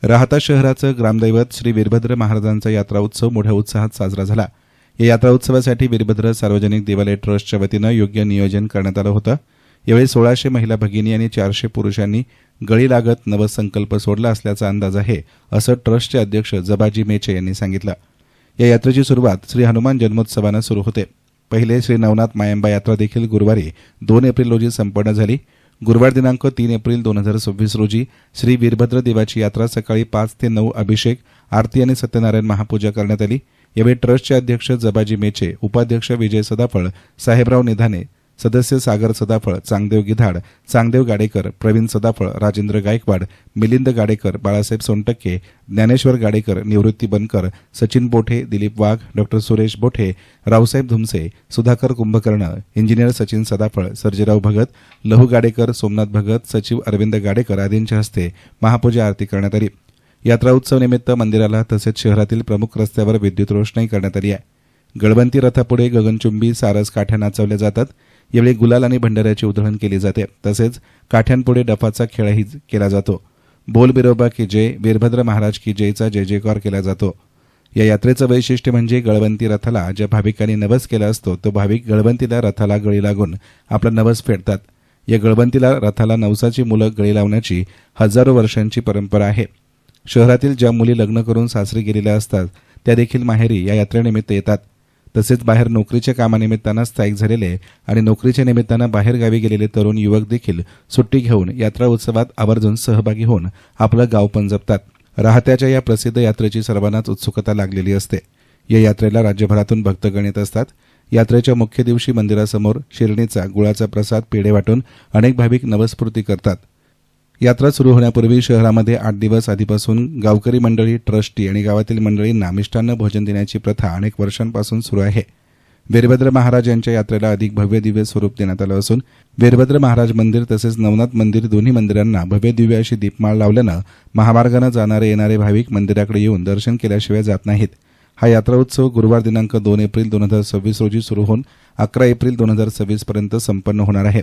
राहाता शहराचं ग्रामदैवत श्री वीरभद्र महाराजांचा यात्रा उत्सव मोठ्या उत्साहात साजरा झाला। या यात्रा उत्सवासाठी वीरभद्र सार्वजनिक देवालय ट्रस्टच्या वतीनं योग्य नियोजन करण्यात आलं होतं। यावेळी 1600 महिला भगिनी आणि 400 पुरुषांनी गळी लागत नवसंकल्प सोडला असल्याचा अंदाज आहे, असं ट्रस्टचे अध्यक्ष जबाजी मेचे यांनी सांगितलं। या यात्रेची सुरुवात श्री हनुमान जन्मोत्सवानं सुरू होते। पहिले श्री नवनाथ मायंबा यात्रा देखील गुरुवारी 2 एप्रिल रोजी संपन्न झाली। गुरुवार दिनांक 3 एप्रिल 2026 रोजी श्री वीरभद्र देवाची यात्रा सकाळी 5 ते 9 अभिषेक, आरती आणि सत्यनारायण महापूजा करण्यात आली। यावेळी ट्रस्टचे अध्यक्ष जबाजी मेचे, उपाध्यक्ष विजय सदाफळ, साहेबराव निधाने, सदस्य सागर सदाफळ, चांगदेव गिधाड, चांगदेव गाडेकर, प्रवीण सदाफळ, राजेंद्र गायकवाड, मिलिंद गाडेकर, बाळासाहेब सोनटक्के, ज्ञानेश्वर गाडेकर, निवृत्ती बनकर, सचिन बोठे, दिलीप वाघ, डॉ सुरेश बोठे, रावसाहेब धुमसे, सुधाकर कुंभकर्ण, इंजिनियर सचिन सदाफळ, सर्जेराव भगत, लहू गाडेकर, सोमनाथ भगत, सचिव अरविंद गाडेकर आदींच्या हस्ते महापूजा आरती करण्यात आली। यात्रा उत्सव निमित्त मंदिराला तसेच शहरातील प्रमुख रस्त्यावर विद्युत रोषणाई करण्यात आली आहे। गळबंती रथापुढे गगनचुंबी सारस काठ्या नाचवल्या जातात। यावेळी गुलाल आणि भंडाऱ्याची उधळण केली जाते। तसेच काठ्यांपुढे डफाचा खेळही केला जातो। बोल बिरोबा की जय, वीरभद्र महाराज की जयचा जय जयकार केला जातो। या यात्रेचं वैशिष्ट्य म्हणजे गळबंती रथाला ज्या भाविकांनी नवस केला असतो तो भाविक गळबंतीला रथाला गळी लागून आपला नवस फेडतात। या गळबंतीला रथाला नवसाची मुलं गळी लावण्याची हजारो वर्षांची परंपरा आहे। शहरातील ज्या मुली लग्न करून सासरी गेलेल्या असतात त्या देखील माहेरी या यात्रेनिमित्त येतात। तसेच बाहेर नोकरीच्या कामानिमित्तानं स्थायिक झालेले आणि नोकरीच्या निमित्तानं बाहेर गावी गेलेले तरुण युवक देखील सुट्टी घेऊन यात्रा उत्सवात आवर्जून सहभागी होऊन आपलं गाव पण जपतात। राहत्याच्या या प्रसिद्ध यात्रेची सर्वांनाच उत्सुकता लागलेली असते। या यात्रेला राज्यभरातून भक्तगण येत असतात। यात्रेच्या मुख्य दिवशी मंदिरासमोर शिरणीचा गुळाचा प्रसाद पेढे वाटून अनेक भाविक नवस्फूर्ती करतात। यात्रा सुरू होण्यापूर्वी शहरामध्ये 8 दिवस आधीपासून गावकरी मंडळी, ट्रस्टी आणि गावातील मंडळींना मिष्टान्न भोजन देण्याची प्रथा अनेक वर्षांपासून सुरू आहे। वीरभद्र महाराज यांच्या यात्रेला अधिक भव्य दिव्य स्वरूप देण्यात आलं असून वीरभद्र महाराज मंदिर तसेच नवनाथ मंदिर दोन्ही मंदिरांना भव्य दिव्य अशी दीपमाळ लावल्यानं महामार्गानं जाणारे येणारे भाविक मंदिराकडे येऊन दर्शन केल्याशिवाय जात नाहीत। हा यात्रा उत्सव गुरुवार दिनांक 2 एप्रिल 2026 रोजी सुरू होऊन 11 एप्रिल 2026 पर्यंत संपन्न होणार आहे।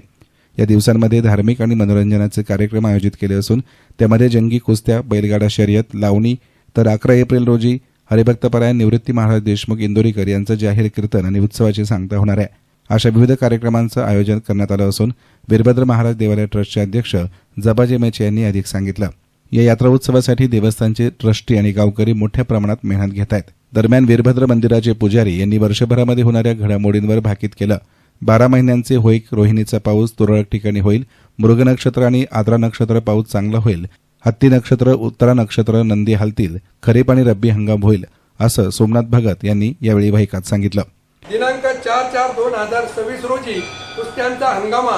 या दिवसांमध्ये धार्मिक आणि मनोरंजनाचे कार्यक्रम आयोजित केले असून त्यामध्ये जंगी कुस्त्या, बैलगाडा शर्यत, लावणी, तर 11 एप्रिल रोजी हरिभक्तपरायण निवृत्ती महाराज देशमुख इंदोरीकर यांचं जाहीर कीर्तन आणि उत्सवाची सांगता होणार आहे। अशा विविध कार्यक्रमांचं आयोजन करण्यात आलं असून वीरभद्र महाराज देवालय ट्रस्टचे अध्यक्ष जबाजी मेचे यांनी अधिक सांगितलं। या यात्रा उत्सवासाठी देवस्थानचे ट्रस्टी आणि गावकरी मोठ्या प्रमाणात मेहनत घेत आहेत। दरम्यान वीरभद्र मंदिराचे पुजारी यांनी वर्षभरामध्ये होणाऱ्या घडामोडींवर भाकीत केलं। 12 महिन्यांचे होईक रोहिणीचा पाऊस तुरळक ठिकाणी होईल। मृग नक्षत्र आणि आद्रा नक्षत्र पाऊस चांगला होईल। हत्ती नक्षत्र, उत्तरा नक्षत्र नंदी हालतील। खरीप आणि रब्बी हंगाम होईल, असं सोमनाथ भगत यांनी यावेळी भाईकात सांगितलं। दिनांक 4/4/2026 रोजी कुस्त्यांचा हंगामा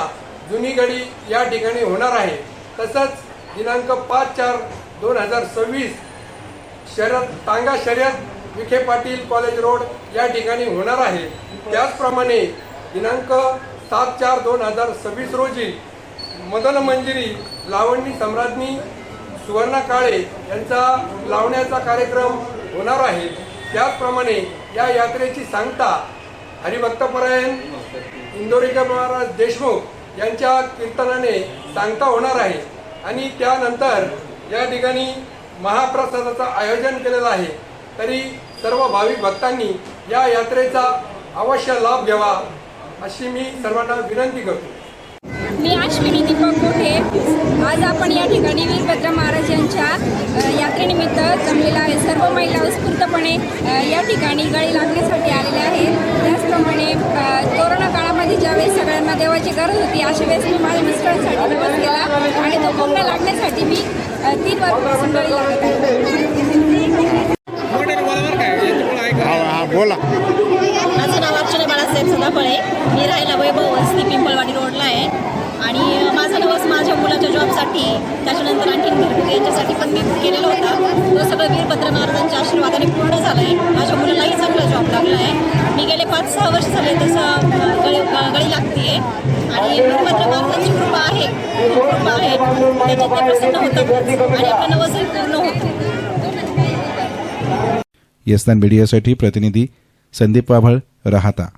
जुनी गडी या ठिकाणी होणार आहे। तसंच दिनांक 5/4/2026 शर्यत टांगा शर्यत विखे पाटील कॉलेज रोड या ठिकाणी होणार आहे। त्याचप्रमाणे दिनांक 7/4/2026 रोजी मदन मंजिरी लावणी सम्राज्ञी सुवर्णा काळे यांचा लावण्याचा कार्यक्रम होणार आहे। त्याचप्रमाणे या यात्रेची सांगता हरिभक्तपरायण इंदोरीकर महाराज देशमुख यांच्या कीर्तनाने सांगता होणार आहे आणि त्यानंतर या ठिकाणी महाप्रसादाचं आयोजन केलेलं आहे। तरी सर्व भाविक भक्तांनी या यात्रेचा अवश्य लाभ घ्यावा अशी मी सर्वांना विनंती करतो। मी अश्विनी दीपक मोठे। आज आपण या ठिकाणी वीरभद्र महाराज यांच्या यात्रेनिमित्त जमलेला आहे। सर्व महिला उत्स्फूर्तपणे या ठिकाणी गळी लागण्यासाठी आलेल्या आहेत। त्याचप्रमाणे कोरोना काळामध्ये ज्यावेळेस सगळ्यांना देवाची गरज होती अशा वेळेस मी माझ्या मिस्टरांसाठी नवस केला आणि तो पूर्ण लागण्यासाठी मी 3 वर्षापासून गळी लागत आहे। बोला। माझं नाव अर्चना बाळासाहेब सदाफळे। मी राहायला वैभव वस्ती पिंपळवाडी रोडला आहे आणि माझा नवस माझ्या मुलाच्या जॉबसाठी त्याच्यानंतर आणखीन घरगुती यांच्यासाठी पण मी केलेला होता। तो सगळं वीरभद्र महाराजांच्या आशीर्वादाने पूर्ण झाला आहे। माझ्या मुलालाही चांगला जॉब लागला आहे। मी गेले 5-6 वर्ष झाले तसं गळी लागते आणि वीरभद्र महाराजांची कृपा आहे, त्याच्यात ते प्रसन्न होतं आणि आपलं नवसही पूर्ण होतं। येस्तान मीडियासाठी प्रतिनिधी संदीप वाभळ, राहाता।